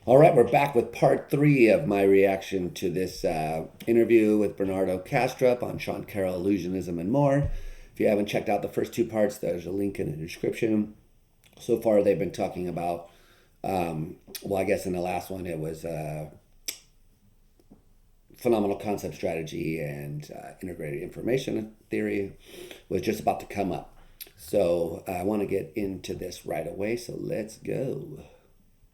All right, we're back with part three of my reaction to this interview with Bernardo Kastrup on Sean Carroll, Illusionism, and more. If you haven't checked out the first two parts, there's a link in the description. So far, they've been talking about, well, I guess in the last one, it was phenomenal concept strategy and integrated information theory was just about to come up. So I want to get into this right away. So let's go.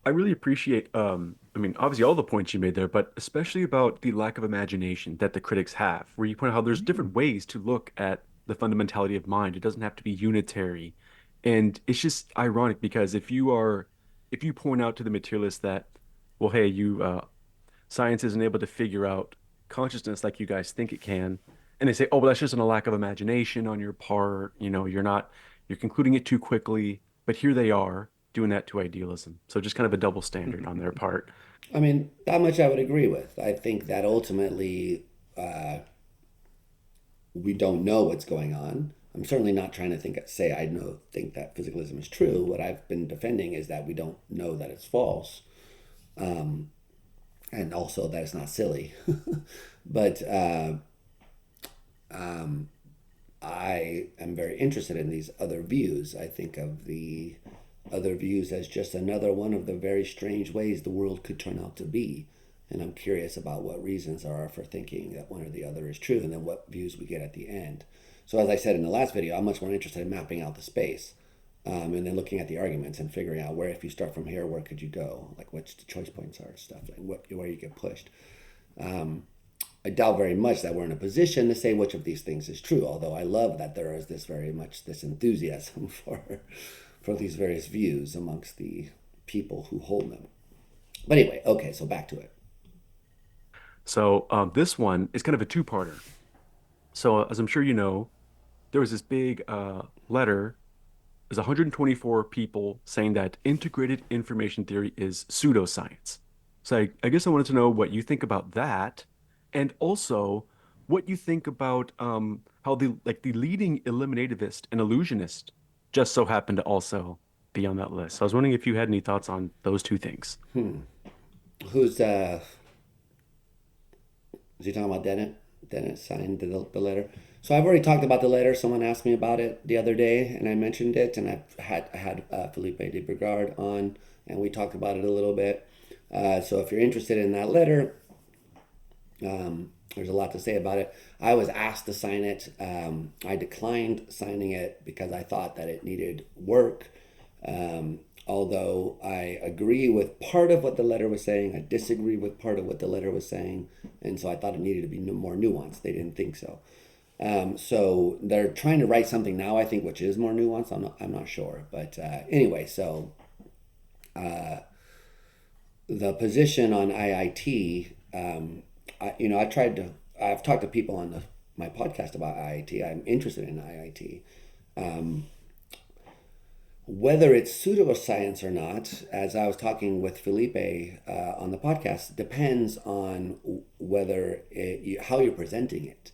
I really appreciate, obviously all the points you made there, but especially about the lack of imagination that the critics have, where you point out how there's different ways to look at the fundamentality of mind. It doesn't have to be unitary. And it's just ironic because if you point out to the materialists that, well, hey, science isn't able to figure out consciousness like you guys think it can, and they say, oh, well, that's just a lack of imagination on your part. You're concluding it too quickly. But here they are doing that to idealism. So just kind of a double standard on their part. I mean, that much I would agree with. I think that ultimately we don't know what's going on. I'm certainly not trying to say I think that physicalism is true. What I've been defending is that we don't know that it's false, and also that it's not silly. But I am very interested in these other views. I think of the other views as just another one of the very strange ways the world could turn out to be. And I'm curious about what reasons there are for thinking that one or the other is true, and then what views we get at the end. So, as I said in the last video, I'm much more interested in mapping out the space, and then looking at the arguments and figuring out where, if you start from here, where could you go? Like, which the choice points are, stuff, and where you get pushed. I doubt very much that we're in a position to say which of these things is true, although I love that there is this very much this enthusiasm for these various views amongst the people who hold them. But anyway, okay, so back to it. So this one is kind of a two-parter. So as I'm sure you know, there was this big letter. There's 124 people saying that integrated information theory is pseudoscience. So I guess I wanted to know what you think about that, and also what you think about how the leading eliminativist and illusionist just so happened to also be on that list. So I was wondering if you had any thoughts on those two things. Who's is he talking about Dennett? Dennett signed the letter. So I've already talked about the letter. Someone asked me about it the other day, and I mentioned it, and I had Felipe de Brigard on, and we talked about it a little bit. So if you're interested in that letter, there's a lot to say about it. I was asked to sign it. I declined signing it because I thought that it needed work. Although I agree with part of what the letter was saying, I disagree with part of what the letter was saying, and so I thought it needed to be more nuanced. They didn't think so. So they're trying to write something now, I think, which is more nuanced. I'm not sure, but anyway, so the position on IIT, I've talked to people on my podcast about IIT. I'm interested in IIT. Whether it's pseudoscience or not, as I was talking with Felipe on the podcast, depends on how you're presenting it.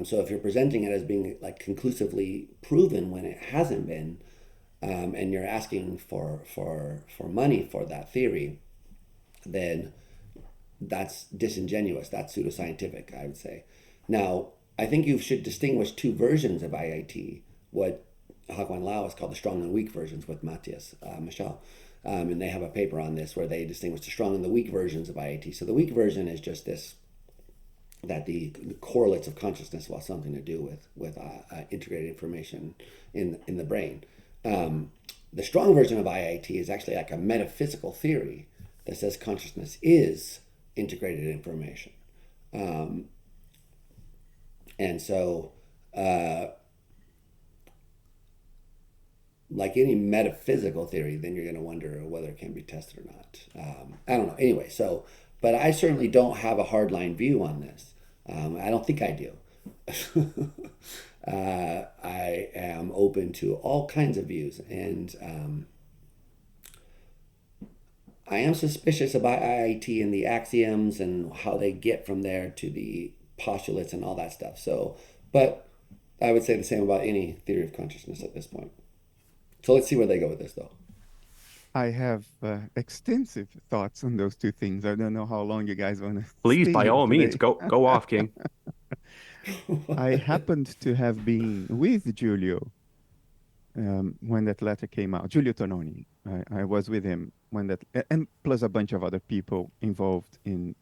So if you're presenting it as being like conclusively proven when it hasn't been, and you're asking for money for that theory, then that's disingenuous. That's pseudoscientific, I would say. Now, I think you should distinguish two versions of IIT. What Hagwan Lao is called the strong and weak versions with Matthias Michel. And they have a paper on this where they distinguish the strong and the weak versions of IIT. So the weak version is just this, that the correlates of consciousness will have something to do with integrated information in the brain. The strong version of IIT is actually like a metaphysical theory that says consciousness is integrated information. And so, like any metaphysical theory, then you're going to wonder whether it can be tested or not. I don't know. Anyway, so, but I certainly don't have a hardline view on this. I don't think I do. I am open to all kinds of views, and I am suspicious about IIT and the axioms and how they get from there to the postulates and all that stuff. So, but I would say the same about any theory of consciousness at this point. So let's see where they go with this, though. I have extensive thoughts on those two things. I don't know how long you guys want to Please, stay by here all means, today. go off, King. I happened to have been with Giulio when that letter came out. Giulio Tononi. I was with him when and plus a bunch of other people involved in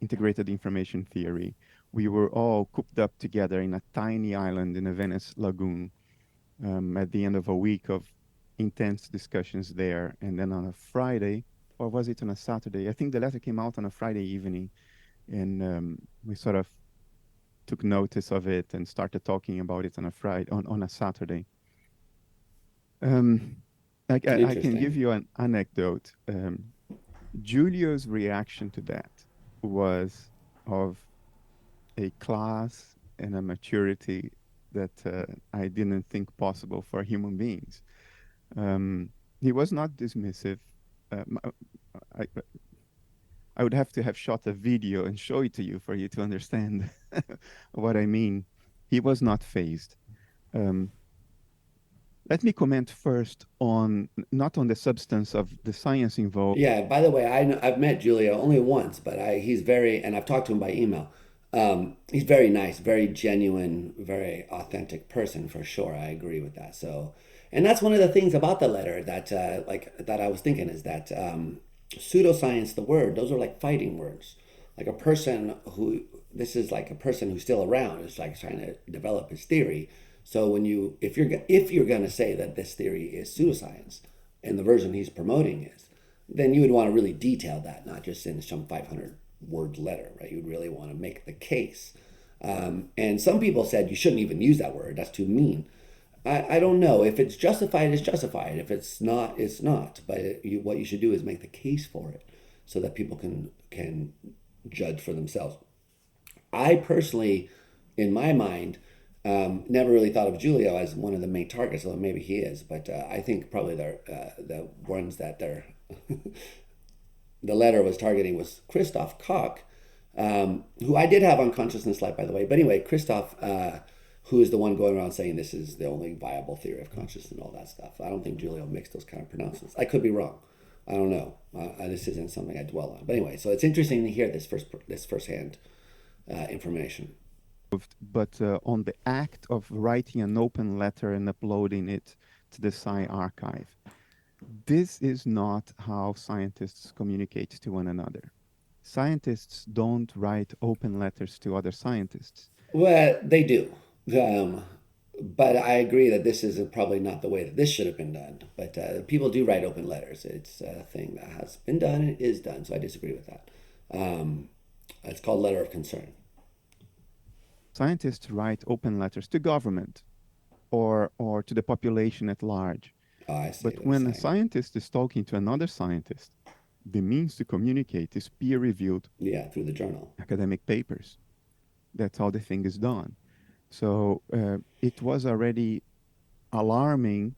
integrated information theory. We were all cooped up together in a tiny island in a Venice lagoon at the end of a week of intense discussions there. And then on a Friday, or was it on a Saturday? I think the letter came out on a Friday evening, and we sort of took notice of it and started talking about it on a Friday, on a Saturday. Um, I can give Interesting. you an anecdote. Julio's reaction to that was of a class and a maturity that I didn't think possible for human beings. Um, he was not dismissive. Um, I, I would have to have shot a video and show it to you for you to understand what I mean. He was not phased. Um, Let me comment first on not on the substance of the science involved. Yeah, by the way, I've met Julio only once, but he's very, and I've talked to him by email. He's very nice, very genuine, very authentic person for sure. I agree with that. So, and that's one of the things about the letter that, that I was thinking is that pseudoscience, the word, those are like fighting words. Like a person who, this is like a person who's still around, is like trying to develop his theory. So when you, if you're going to say that this theory is pseudoscience, and the version he's promoting is, then you would want to really detail that, not just in some 500 word letter, right? You'd really want to make the case. And some people said you shouldn't even use that word. That's too mean. I don't know. If it's justified, it's justified. If it's not, it's not. But what you should do is make the case for it so that people can judge for themselves. I personally, in my mind, never really thought of Julio as one of the main targets, although maybe he is. But I think probably the ones that they're the letter was targeting was Christoph Koch, who I did have on Consciousness Live, by the way. But anyway, Christoph, who is the one going around saying this is the only viable theory of consciousness and all that stuff. I don't think Julio makes those kind of pronouncements. I could be wrong. I don't know. This isn't something I dwell on. But anyway, so it's interesting to hear this firsthand information. But on the act of writing an open letter and uploading it to the Sci archive. This is not how scientists communicate to one another. Scientists don't write open letters to other scientists. Well, they do. Um, but I agree that this is probably not the way that this should have been done. But people do write open letters. It's a thing that has been done and is done. So I disagree with that. It's called letter of concern. Scientists write open letters to government or to the population at large. Oh, I see But what you're when a saying. scientist is talking to another scientist, the means to communicate is peer reviewed Yeah, through the journal. academic papers. That's how the thing is done. So it was already alarming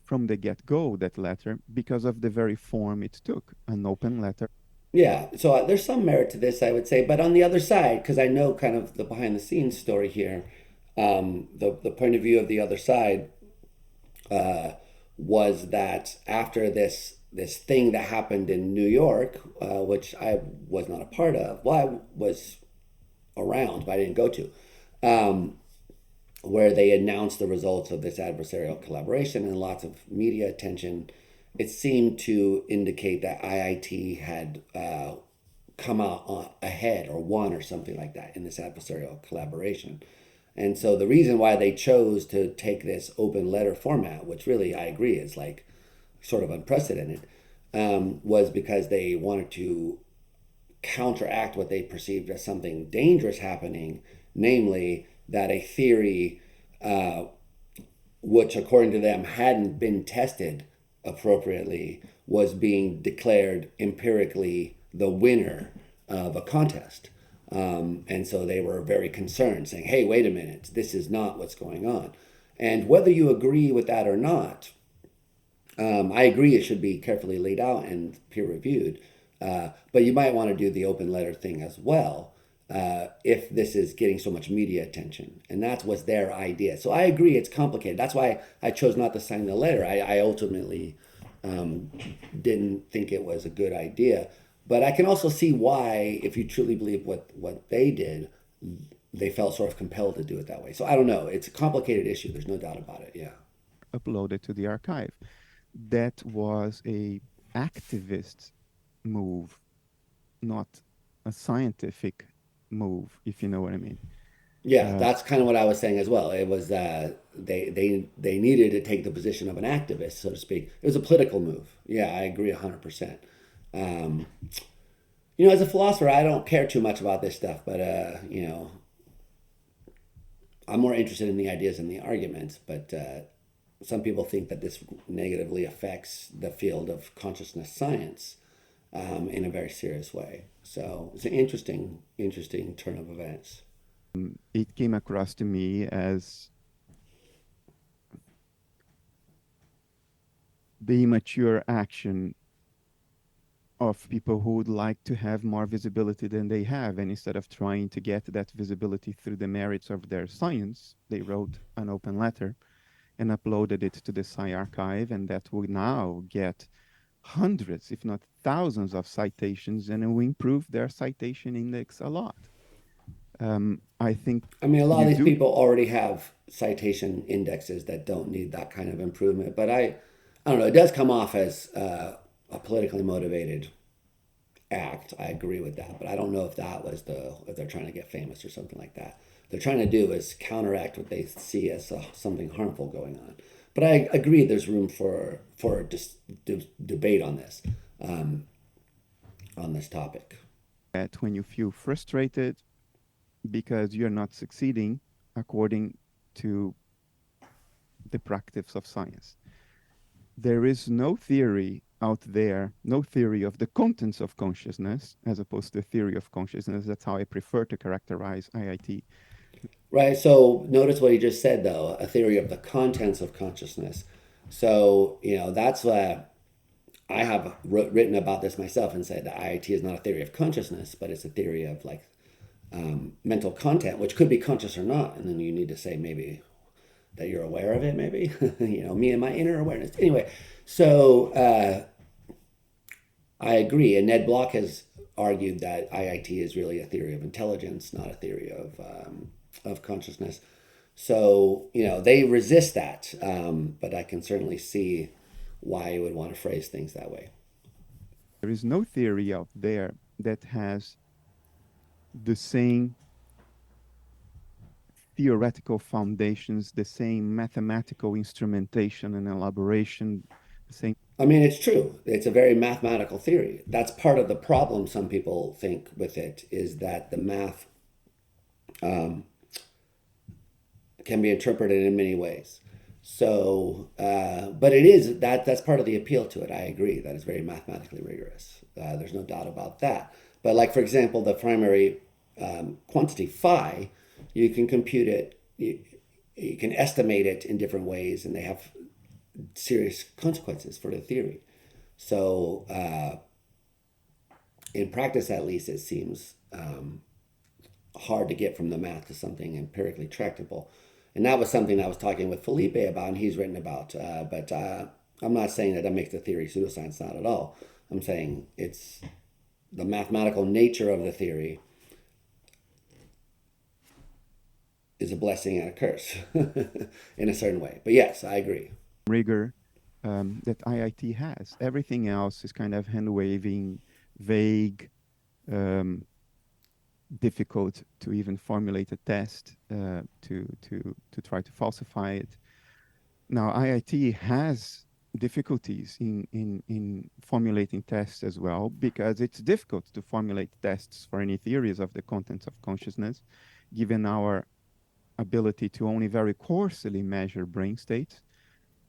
from the get go, that letter, because of the very form it took, an open letter. Yeah, so there's some merit to this, I would say. But on the other side, because I know kind of the behind the scenes story here, the point of view of the other side was that after this thing that happened in New York, which I was not a part of, well, I was around, but I didn't go to, where they announced the results of this adversarial collaboration and lots of media attention. It seemed to indicate that IIT had come out ahead or won or something like that in this adversarial collaboration. And so the reason why they chose to take this open letter format, which really I agree is like sort of unprecedented, was because they wanted to counteract what they perceived as something dangerous happening, namely that a theory, which according to them hadn't been tested appropriately, was being declared empirically the winner of a contest. And so they were very concerned, saying, hey, wait a minute, this is not what's going on. And whether you agree with that or not, I agree it should be carefully laid out and peer reviewed. But you might want to do the open letter thing as well if this is getting so much media attention. And that was their idea. So I agree it's complicated. That's why I chose not to sign the letter. I ultimately um, didn't think it was a good idea. But I can also see why, if you truly believe what they did, they felt sort of compelled to do it that way. So I don't know. It's a complicated issue. There's no doubt about it. Yeah. uploaded to the archive. That was a activist move, not a scientific move, if you know what I mean. Yeah, Uh, that's kind of what I was saying as well. It was they needed to take the position of an activist, so to speak. It was a political move. Yeah, I agree 100%. Um, as a philosopher, I don't care too much about this stuff, but I'm more interested in the ideas and the arguments. But some people think that this negatively affects the field of consciousness science in a very serious way. So it's an interesting turn of events. it came across to me as the immature action of people who would like to have more visibility than they have. And instead of trying to get that visibility through the merits of their science, they wrote an open letter and uploaded it to the Sci archive. And that will now get hundreds, if not thousands, of citations, and it will improve their citation index a lot. I think I mean, a lot of you these do. people already have citation indexes that don't need that kind of improvement. But I don't know. It does come off as a politically motivated act. I agree with that, but I don't know if that was if they're trying to get famous or something like that. They're trying to do is counteract what they see as something harmful going on. But I agree. There's room for debate on this topic. That when you feel frustrated because you're not succeeding according to the practice of science. There is no theory out there, no theory of the contents of consciousness, as opposed to theory of consciousness. That's how I prefer to characterize IIT. Right. So notice what he just said, though, a theory of the contents of consciousness. So, that's I have written about this myself and said that IIT is not a theory of consciousness, but it's a theory of like mental content, which could be conscious or not. And then you need to say maybe that you're aware of it, maybe, me and my inner awareness. Anyway, so I agree. And Ned Block has argued that IIT is really a theory of intelligence, not a theory of consciousness. So, they resist that. But I can certainly see why you would want to phrase things that way. There is no theory out there that has the same theoretical foundations, the same mathematical instrumentation and elaboration, the same. I mean, it's true. It's a very mathematical theory. That's part of the problem, some people think, with it, is that the math can be interpreted in many ways. So, but it is that's part of the appeal to it. I agree that it's very mathematically rigorous. There's no doubt about that. But like, for example, the primary quantity phi, you can compute it, you can estimate it in different ways, and they have serious consequences for the theory. So, in practice, at least, it seems hard to get from the math to something empirically tractable. And that was something I was talking with Felipe about, and he's written about. But I'm not saying that makes the theory pseudoscience, not at all. I'm saying it's the mathematical nature of the theory is a blessing and a curse in a certain way. But yes, I agree. Rigor that IIT has. Everything else is kind of hand waving, vague, um, difficult to even formulate a test to try to falsify it. Now, IIT has difficulties in formulating tests as well, because it's difficult to formulate tests for any theories of the contents of consciousness, given our ability to only very coarsely measure brain states.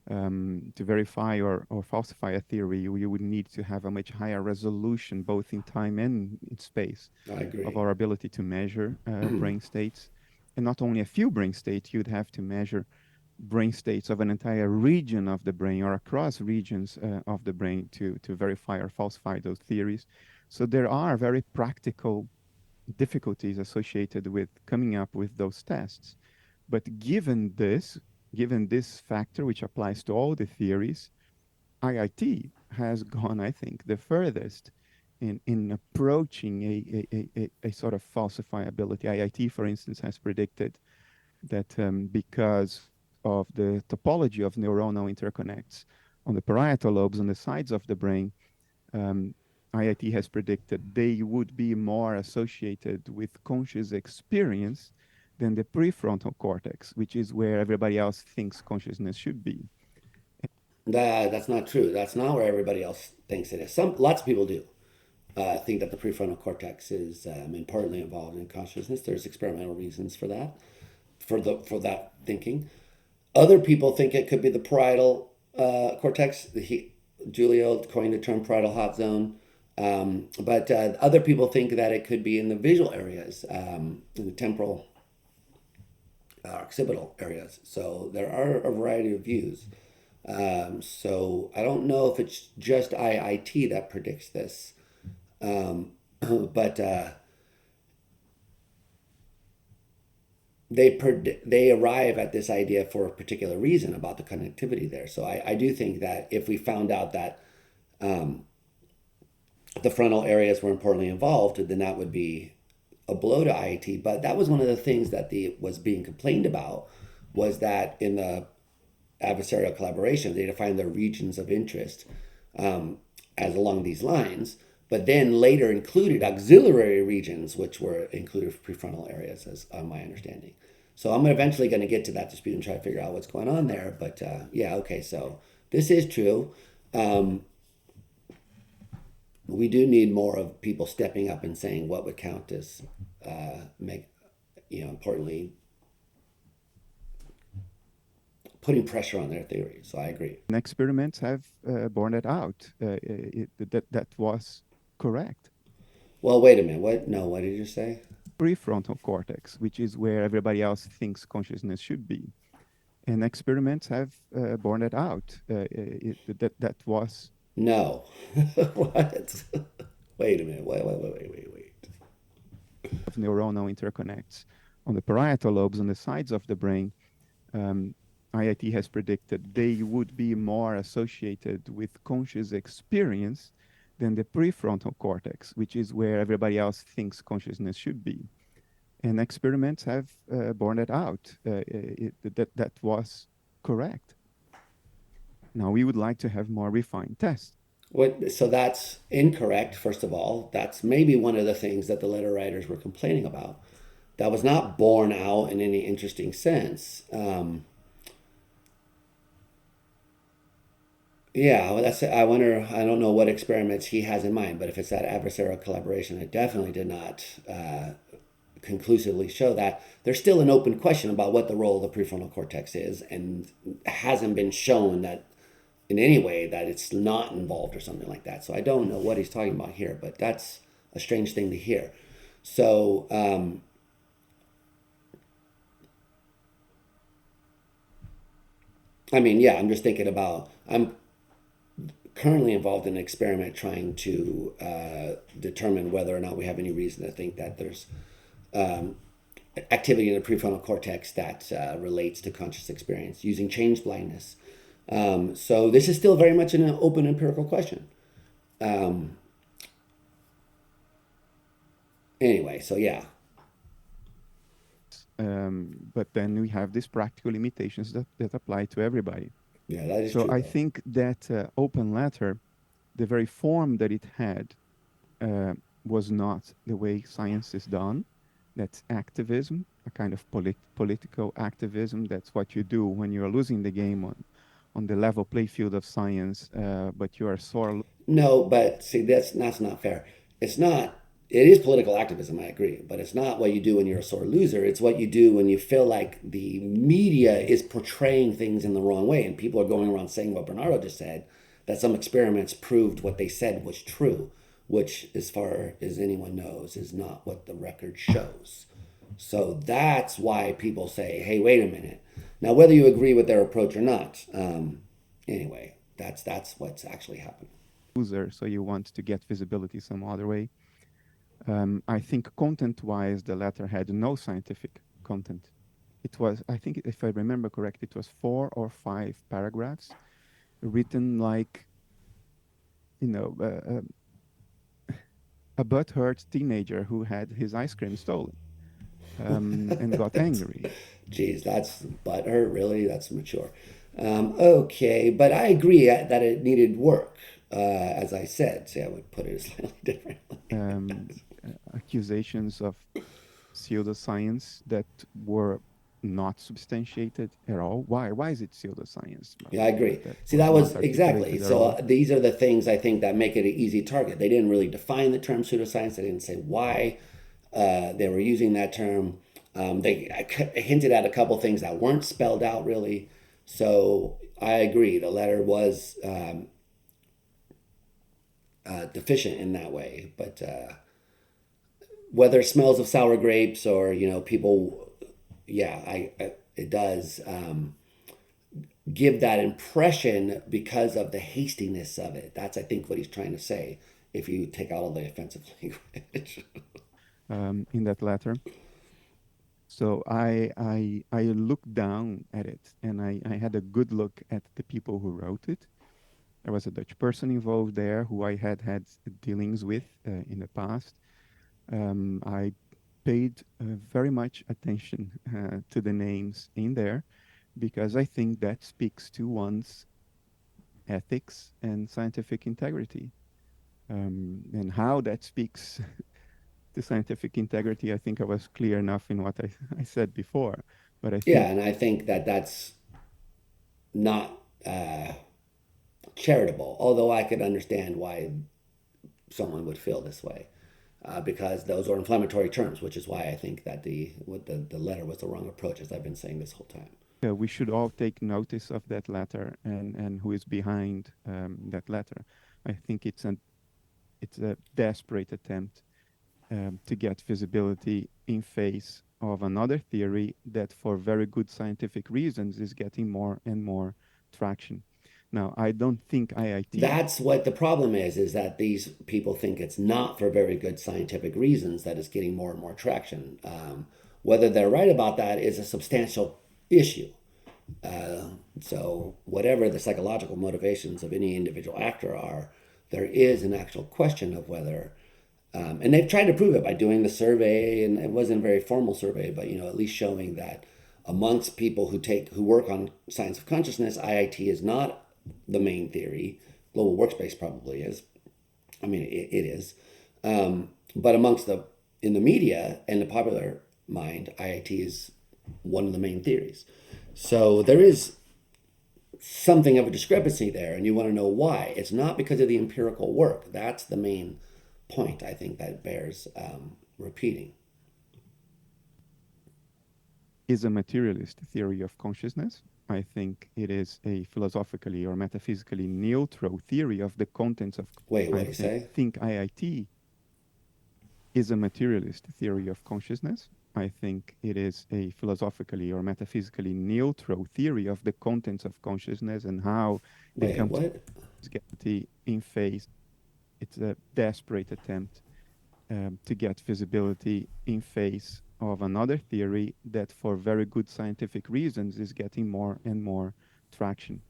To verify or falsify a theory, you would need to have a much higher resolution, both in time and in space, I agree. of our ability to measure brain states. And not only a few brain states, you'd have to measure brain states of an entire region of the brain or across regions of the brain to verify or falsify those theories. So there are very practical difficulties associated with coming up with those tests. But given this factor, which applies to all the theories, IIT has gone, I think, the furthest in approaching a sort of falsifiability. IIT, for instance, has predicted that because of the topology of neuronal interconnects on the parietal lobes on the sides of the brain, um, IIT has predicted they would be more associated with conscious experience than the prefrontal cortex, which is where everybody else thinks consciousness should be. That's not true. That's not where everybody else thinks it is. Lots of people do think that the prefrontal cortex is importantly involved in consciousness. There's experimental reasons for that, for that thinking. Other people think it could be the parietal cortex. Giulio coined the term parietal hot zone. But other people think that it could be in the visual areas, in the temporal, occipital areas. So there are a variety of views. So I don't know if it's just IIT that predicts this, but they arrive at this idea for a particular reason about the connectivity there. So I do think that if we found out that the frontal areas were importantly involved, then that would be a blow to IIT. But that was one of the things that was being complained about, was that in the adversarial collaboration, they defined their regions of interest as along these lines, but then later included auxiliary regions, which were included prefrontal areas, as my understanding. So I'm eventually going to get to that dispute and try to figure out what's going on there. But yeah, okay, so this is true. We do need more of people stepping up and saying what would count as importantly, putting pressure on their theory. So I agree. And experiments have borne it out. That was correct. Well, wait a minute. What? No, what did you say? Prefrontal cortex, which is where everybody else thinks consciousness should be. And experiments have borne it out. That was No. What? Wait a minute. Wait. of neuronal interconnects on the parietal lobes on the sides of the brain. IIT has predicted they would be more associated with conscious experience than the prefrontal cortex, which is where everybody else thinks consciousness should be. And experiments have borne it out. That was correct. Now we would like to have more refined tests. So that's incorrect, first of all. That's maybe one of the things that the letter writers were complaining about. That was not borne out in any interesting sense. Yeah, well, that's. I wonder. I don't know what experiments he has in mind, but if it's that adversarial collaboration, it definitely did not conclusively show that. There's still an open question about what the role of the prefrontal cortex is, and hasn't been shown that in any way that it's not involved or something like that. So I don't know what he's talking about here, but that's a strange thing to hear. So I mean, yeah, I'm just thinking about. I'm currently involved in an experiment trying to determine whether or not we have any reason to think that there's activity in the prefrontal cortex that relates to conscious experience using change blindness. So this is still very much an open empirical question. Anyway, so yeah. But then we have these practical limitations that apply to everybody. Yeah, that is so true. I Though. think that open letter, the very form that it had, was not the way science is done. That's activism, a kind of political activism. That's what you do when you're losing the game on the level play field of science, but you are sore. No, but see, that's not fair. It's not. It is political activism, I agree, but it's not what you do when you're a sore loser. It's what you do when you feel like the media is portraying things in the wrong way, and people are going around saying what Bernardo just said, that some experiments proved what they said was true, which, as far as anyone knows, is not what the record shows. So that's why people say, "Hey, wait a minute." Now, whether you agree with their approach or not, anyway, that's what's actually happening. Loser, so you want to get visibility some other way. I think content-wise, the letter had no scientific content. It was, I think, if I remember correctly, it was 4 or 5 paragraphs written like you know, a butthurt teenager who had his ice cream stolen, and got angry. Geez, that's butthurt. Really, that's mature. Okay, but I agree that it needed work. As I said, see, I would put it slightly differently. um, Accusations of pseudoscience that were not substantiated at all. Why? Why is it pseudoscience? Yeah, I agree. That See, was that was not exactly. articulated at So all. these are the things I think that make it an easy target. They didn't really define the term pseudoscience. They didn't say why they were using that term. They hinted at a couple things that weren't spelled out really. So I agree. The letter was deficient in that way. But whether it smells of sour grapes or people, yeah, it does. Give that impression because of the hastiness of it. That's, I think, what he's trying to say. If you take out all the offensive language. In that letter. So I looked down at it, and I had a good look at the people who wrote it. There was a Dutch person involved there who I had dealings with in the past. I paid very much attention to the names in there because I think that speaks to one's ethics and scientific integrity. And how that speaks to scientific integrity, I think I was clear enough in what I said before. But I Yeah, think and I think that that's not charitable. Although I could understand why someone would feel this way, because those are inflammatory terms, which is why I think that the letter was the wrong approach, as I've been saying this whole time. we should all take notice of that letter and who is behind that letter. I think it's a desperate attempt to get visibility in face of another theory that, for very good scientific reasons, is getting more and more traction. Now, I don't think IIT. That's what the problem is that these people think it's not for very good scientific reasons that it's getting more and more traction. Whether they're right about that is a substantial issue. So, whatever the psychological motivations of any individual actor are, there is an actual question of whether, and they've tried to prove it by doing the survey, and it wasn't a very formal survey, but at least showing that amongst people who work on science of consciousness, IIT is not the main theory. Global workspace probably is. I mean, it is. But in the media and the popular mind, IIT is one of the main theories. So there is something of a discrepancy there, and you want to know why. It's not because of the empirical work. That's the main point, I think, that bears repeating. Is a materialist theory of consciousness. I think it is a philosophically or metaphysically neutral theory of the contents of. Wait, what I do you say? think IIT is a materialist theory of consciousness. I think it is a philosophically or metaphysically neutral theory of the contents of consciousness and how they Wait, come to what? get in face. It's a desperate attempt to get visibility in face of another theory that, for very good scientific reasons, is getting more and more traction.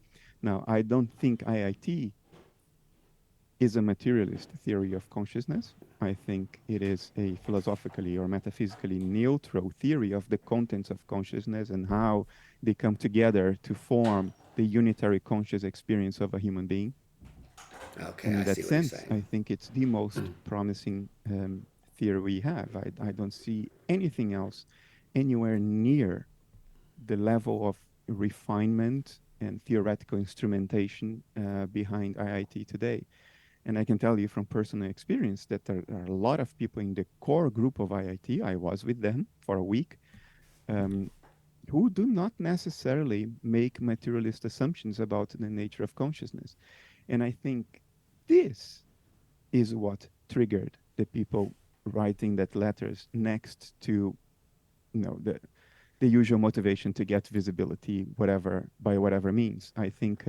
Now, I don't think IIT is a materialist theory of consciousness. I think it is a philosophically or metaphysically neutral theory of the contents of consciousness and how they come together to form the unitary conscious experience of a human being. Okay, And I in see that what you're sense, saying. I think it's the most promising theory we have. I don't see anything else anywhere near the level of refinement and theoretical instrumentation behind IIT today. And I can tell you from personal experience that there are a lot of people in the core group of IIT, I was with them for a week, um, who do not necessarily make materialist assumptions about the nature of consciousness. And I think this is what triggered the people writing that letters next to the usual motivation to get visibility, whatever by whatever means. I think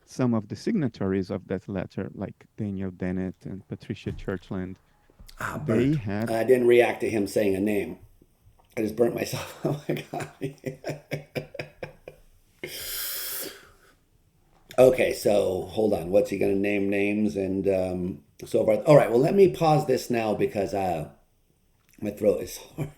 some of the signatories of that letter, like Daniel Dennett and Patricia Churchland, Ah, they burnt. had. I didn't react to him saying a name. I just burnt myself. Oh my god. Okay, so hold on. What's he going to name names and so forth? All right. Well, let me pause this now because my throat is sore.